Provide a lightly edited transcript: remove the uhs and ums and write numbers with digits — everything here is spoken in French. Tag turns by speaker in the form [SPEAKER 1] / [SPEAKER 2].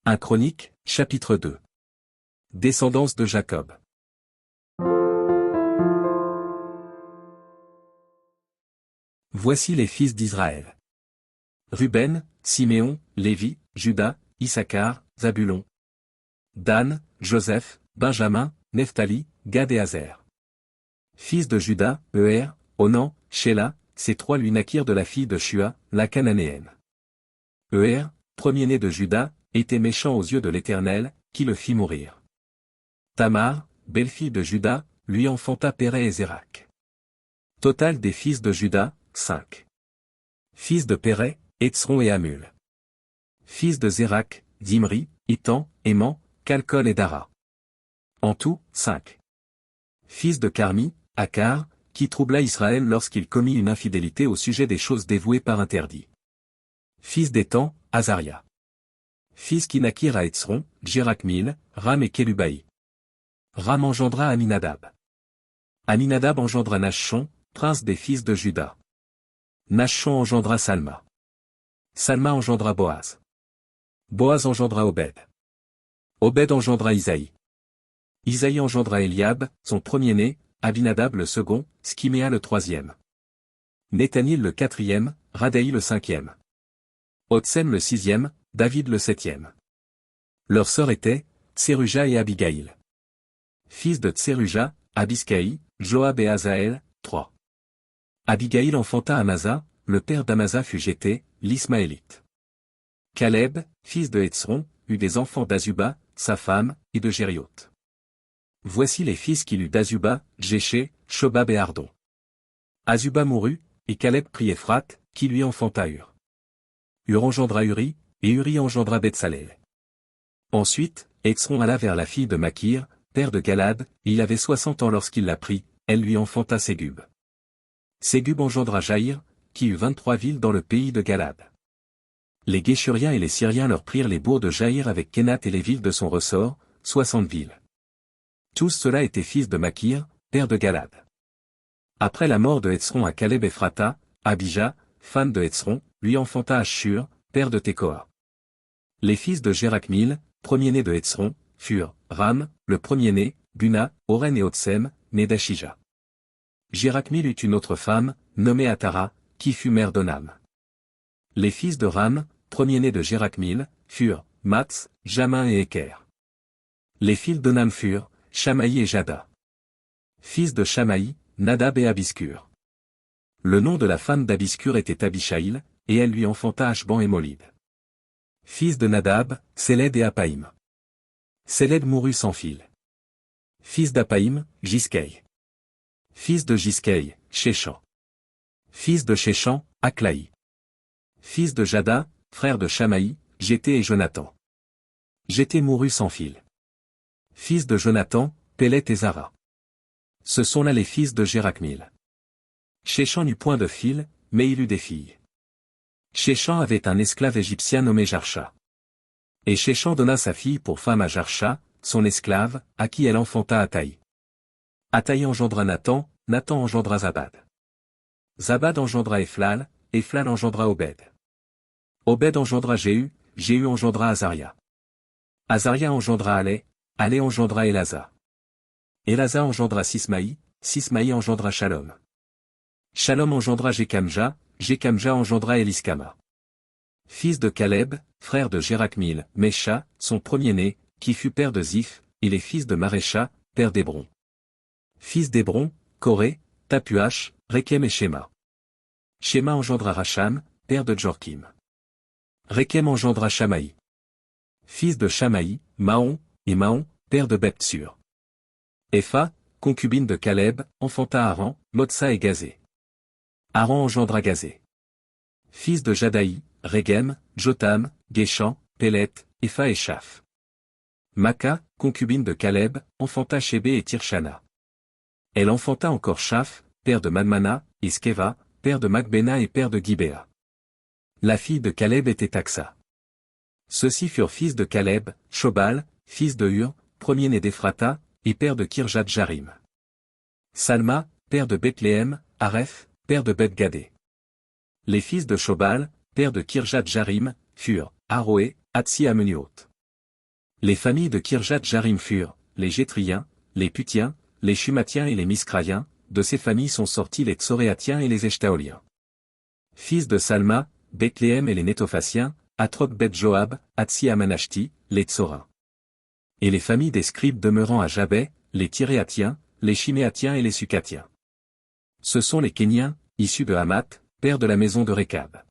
[SPEAKER 1] 1 Chroniques, chapitre 2. Descendance de Jacob. Voici les fils d'Israël. Ruben, Siméon, Lévi, Juda, Issachar, Zabulon, Dan, Joseph, Benjamin, Nephtali, Gad et Azer. Fils de Juda, Euer, Onan, Shéla, ces trois lui naquirent de la fille de Shua, la cananéenne. Euer, premier-né de Juda, était méchant aux yeux de l'Éternel, qui le fit mourir. Tamar, belle-fille de Juda, lui enfanta Pérez et Zérak. Total des fils de Juda, 5. Fils de Pérez, Hétzron et Hamul. Fils de Zérak, Dimri, Itan, Éman, Calcol et Dara. En tout, 5. Fils de Carmi, Akar, qui troubla Israël lorsqu'il commit une infidélité au sujet des choses dévouées par interdit. Fils d'Étan, Azaria. Fils qui naquirent à Hétzron, Jérakmil, Ram et Kélubaï. Ram engendra Aminadab. Aminadab engendra Nachshon, prince des fils de Juda. Nachshon engendra Salma. Salma engendra Boaz. Boaz engendra Obed. Obed engendra Isaïe. Isaïe engendra Eliab, son premier-né, Abinadab le second, Skiméa le troisième. Nethanil le quatrième, Radaï le cinquième. Otsem le sixième, David le septième. Leurs sœurs étaient, Tseruja et Abigaïl. Fils de Tseruja, Abiskaï, Joab et Azaël, 3. Abigaïl enfanta Amasa, le père d'Amasa fut Jété, l'Ismaélite. Caleb, fils de Hétzron, eut des enfants d'Azuba, sa femme, et de Jérioth. Voici les fils qu'il eut d'Azuba, Jéché, Shobab et Ardon. Azuba mourut, et Caleb prit Ephrate, qui lui enfanta Hur. Hur engendra Uri, et Uri engendra Betsalel. Ensuite, Hétzron alla vers la fille de Makir, père de Galad, et il avait 60 ans lorsqu'il la prit, elle lui enfanta Ségub. Ségub engendra Jaïr, qui eut 23 villes dans le pays de Galad. Les Guéshuriens et les Syriens leur prirent les bourgs de Jaïr avec Kénat et les villes de son ressort, 60 villes. Tous ceux-là étaient fils de Makir, père de Galad. Après la mort de Hétzron à Caleb Ephrata, Abija, femme de Hétzron, lui enfanta Ashur, père de Tekoa. Les fils de Jérakmil, premier-né de Hétzron, furent, Ram, le premier-né, Buna, Oren et Otsem, né d'Ashija. Jérakmil eut une autre femme, nommée Atara, qui fut mère d'Onam. Les fils de Ram, premier-né de Jérakmil, furent, Mats, Jamin et Éker. Les fils d'Onam furent, Shamaï et Jada. Fils de Shamaï, Nadab et Abiscur. Le nom de la femme d'Abiscur était Abishaïl, et elle lui enfanta Ashban et Molid. Fils de Nadab, Séled et Apaïm. Séled mourut sans fil. Fils d'Apaïm, Jiskei. Fils de Jiskei, Shechan. Fils de Shechan, Aklaï. Fils de Jada, frère de Shamaï, Jété et Jonathan. Jété mourut sans fil. Fils de Jonathan, Pélet et Zara. Ce sont là les fils de Jérakmil. Shechan n'eut point de fil, mais il eut des filles. Shechan avait un esclave égyptien nommé Jarsha. Et Shechan donna sa fille pour femme à Jarsha, son esclave, à qui elle enfanta Ataï. Ataï engendra Nathan, Nathan engendra Zabad. Zabad engendra Ephlal, Ephlal engendra Obed. Obed engendra Jéhu, Jéhu engendra Azaria. Azaria engendra Alé, Alé engendra Elasa. Elasa engendra Sismaï, Sismaï engendra Shalom. Shalom engendra Jekamja, Jekamja engendra Eliskama. Fils de Caleb, frère de Jérakmil, Mesha, son premier-né, qui fut père de Ziph, et les fils de Marécha, père d'Hébron. Fils d'Hébron, Coré, Tapuach, Rekem et Shema. Shema engendra Racham, père de Jorkim. Rekem engendra Shamaï. Fils de Shamaï, Maon, et Maon, père de Beptsur. Epha, concubine de Caleb, enfanta Haran, Motsa et Gazé. Haran engendra Gazé. Fils de Jadaï, Régem, Jotam, Guéchan, Pélet, Epha et Shaph. Maka, concubine de Caleb, enfanta Shébé et Tirshana. Elle enfanta encore Shaph, père de Madmana, et Skeva, père de Macbena et père de Gibéa. La fille de Caleb était Taxa. Ceux-ci furent fils de Caleb, Shobal, fils de Hur, premier-né d'Ephrata, et père de Kirjat Jarim. Salma, père de Bethléem, Areph, père de Beth-Gadé. Les fils de Shobal, père de Kirjat Jarim, furent, Aroé, Hatsi Amenuot. Les familles de Kirjath Jarim furent, les Jétriens, les Putiens, les Shumatiens et les Miscraïens, de ces familles sont sortis les Tsoréatiens et les Eshtaoliens. Fils de Salma, Bethléem et les Nétophaciens, Atrok Beth Joab, Hatsi Amanashti, les Tsorains. Et les familles des scribes demeurant à Jabé, les Tiréatiens, les Chiméatiens et les Sucatiens. Ce sont les Kéniens, issus de Hamath, père de la maison de Récab.